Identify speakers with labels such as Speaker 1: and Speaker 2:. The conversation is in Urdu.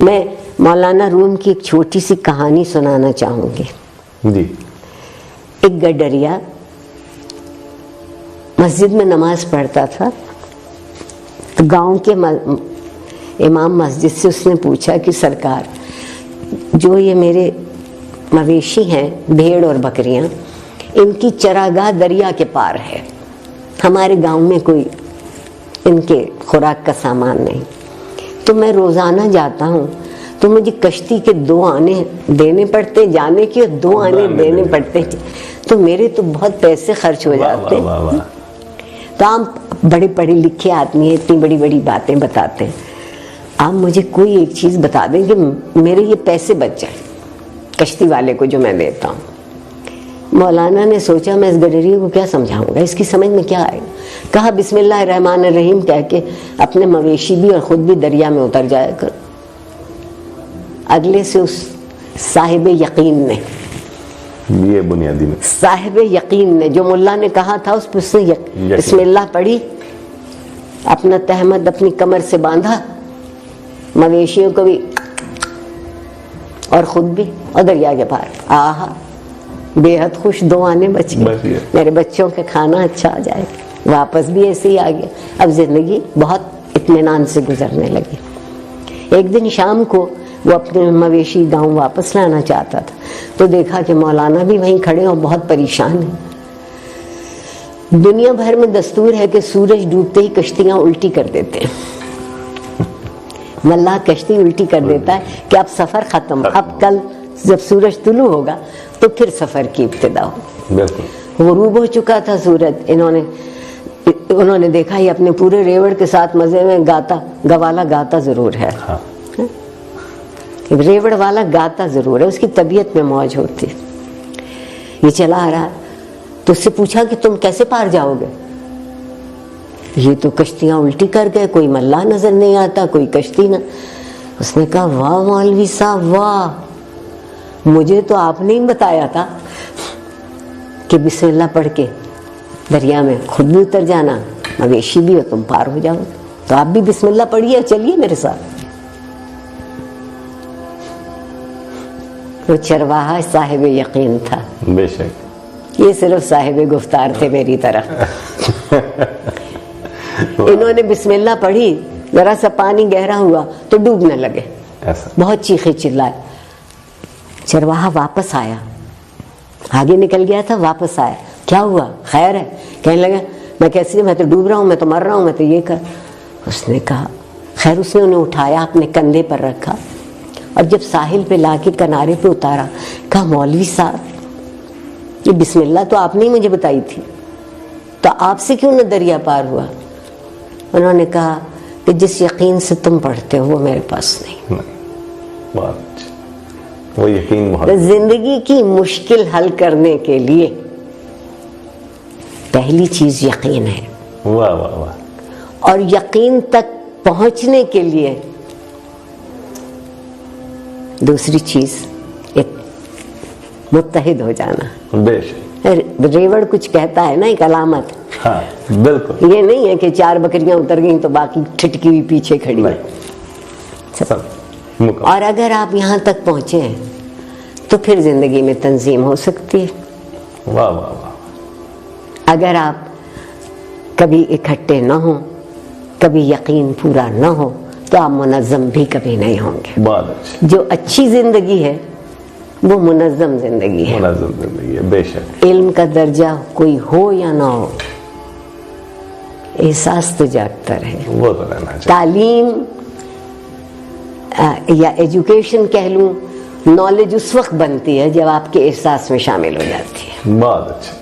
Speaker 1: میں مولانا روم کی ایک چھوٹی سی کہانی سنانا چاہوں گی.
Speaker 2: جی.
Speaker 1: ایک گڈریا مسجد میں نماز پڑھتا تھا. گاؤں کے امام مسجد سے اس نے پوچھا کہ سرکار، جو یہ میرے مویشی ہیں بھیڑ اور بکریاں، ان کی چراگاہ دریا کے پار ہے، ہمارے گاؤں میں کوئی ان کے خوراک کا سامان نہیں، تو میں روزانہ جاتا ہوں تو مجھے کشتی کے 2 آنے دینے پڑتے جانے کی، اور 2 آنے دینے پڑتے، تو میرے تو بہت پیسے خرچ ہو جاتے. تو آپ بڑے پڑھے لکھے آدمی ہیں، اتنی بڑی بڑی باتیں بتاتے ہیں، آپ مجھے کوئی ایک چیز بتا دیں کہ میرے یہ پیسے بچ جائیں کشتی والے کو جو میں دیتا ہوں. مولانا نے سوچا میں اس گڈریے کو کیا سمجھاؤں گا، اس کی سمجھ میں کیا آئے گا. کہا بسم اللہ الرحمن الرحیم کہہ کے اپنے مویشی بھی اور خود بھی دریا میں اتر جایا کر. اگلے سے اس صاحب یقین نے،
Speaker 2: یہ بنیادی میں
Speaker 1: صاحب یقین نے جو ملا نے کہا تھا اس پہ سے بسم اللہ پڑھی، اپنا تہمت اپنی کمر سے باندھا، مویشیوں کو بھی اور خود بھی، اور دریا کے پار. آہا بے حد خوش، 2 آنے بچ گئے، میرے بچوں کے کھانا اچھا آ جائے گا. واپس بھی ایسے ہی آ گیا. اب زندگی بہت اطمینان سے گزرنے لگی. ایک دن شام کو وہ اپنے مویشی گاؤں واپس لانا چاہتا تھا تو دیکھا کہ مولانا بھی وہیں کھڑے اور بہت پریشان ہیں. دنیا بھر میں دستور ہے کہ سورج ڈوبتے ہی کشتیاں الٹی کر دیتے ہیں. ملا کشتی الٹی کر دیتا ہے کہ اب سفر ختم، اب کل جب سورج طلوع ہوگا تو پھر سفر کی ابتدا ہو. غروب ہو چکا تھا سورج. انہوں نے دیکھا یہ اپنے پورے ریوڑ کے ساتھ مزے میں گوالا گاتا ضرور ہے، ریوڑ والا گاتا ضرور ہے، اس کی طبیعت میں موج ہوتی. یہ چلا آ رہا تو اس سے پوچھا کہ تم کیسے پار جاؤ گے؟ یہ تو کشتیاں الٹی کر گئے، کوئی ملا نظر نہیں آتا، کوئی کشتی نہ. اس نے کہا واہ مولوی صاحب واہ، مجھے تو آپ نے ہی بتایا تھا کہ بسم اللہ پڑھ کے دریا میں خود بھی اتر جانا، مویشی بھی ہو تم پار ہو جاؤ. تو آپ بھی بسم اللہ پڑھیے، چلیے میرے ساتھ. وہ چرواہا صاحب یقین تھا.
Speaker 2: بے شک
Speaker 1: یہ صرف صاحب گفتار تھے میری طرف. انہوں نے بسم اللہ پڑھی، ذرا سا پانی گہرا ہوا تو ڈوبنے لگے، بہت چیخے چلائے. چرواہا واپس آیا، آگے نکل گیا تھا، واپس آیا. کیا ہوا، خیر ہے؟ کہنے لگا میں کیسے، میں تو ڈوب رہا ہوں، میں تو مر رہا ہوں، میں تو یہ کر. اس نے کہا خیر. اس نے انہیں اٹھایا، اپنے کندھے پر رکھا، اور جب ساحل پہ لا کے کنارے پہ اتارا کہا مولوی صاحب یہ بسم اللہ تو آپ نے ہی مجھے بتائی تھی، تو آپ سے کیوں نہ دریا پار ہوا؟ انہوں نے کہا کہ جس یقین سے تم پڑھتے ہو وہ میرے پاس نہیں.
Speaker 2: وہ یقین بہت.
Speaker 1: زندگی کی مشکل حل کرنے کے لیے پہلی چیز یقین ہے.
Speaker 2: واہ واہ واہ.
Speaker 1: اور یقین تک پہنچنے کے لیے دوسری چیز متحد ہو جانا.
Speaker 2: بے شک.
Speaker 1: ریوڑ کچھ کہتا ہے نا، ایک علامت.
Speaker 2: ہاں بالکل.
Speaker 1: یہ نہیں ہے کہ 4 بکریاں اتر گئیں تو باقی ٹھٹکی ہوئی پیچھے کھڑی ہے. اور اگر آپ یہاں تک پہنچے تو پھر زندگی میں تنظیم ہو سکتی ہے.
Speaker 2: واہ واہ واہ.
Speaker 1: اگر آپ کبھی اکٹھے نہ ہوں، کبھی یقین پورا نہ ہو، تو آپ منظم بھی کبھی نہیں ہوں گے.
Speaker 2: بہت اچھی.
Speaker 1: جو اچھی زندگی ہے وہ منظم زندگی ہے.
Speaker 2: منظم زندگی ہے. بے شک.
Speaker 1: علم کا درجہ کوئی ہو یا نہ ہو، احساس تو جاگتا رہے.
Speaker 2: وہ تو رہنا چاہیے.
Speaker 1: تعلیم یا ایجوکیشن کہہ لوں، نالج اس وقت بنتی ہے جب آپ کے احساس میں شامل ہو جاتی ہے.
Speaker 2: بہت اچھا.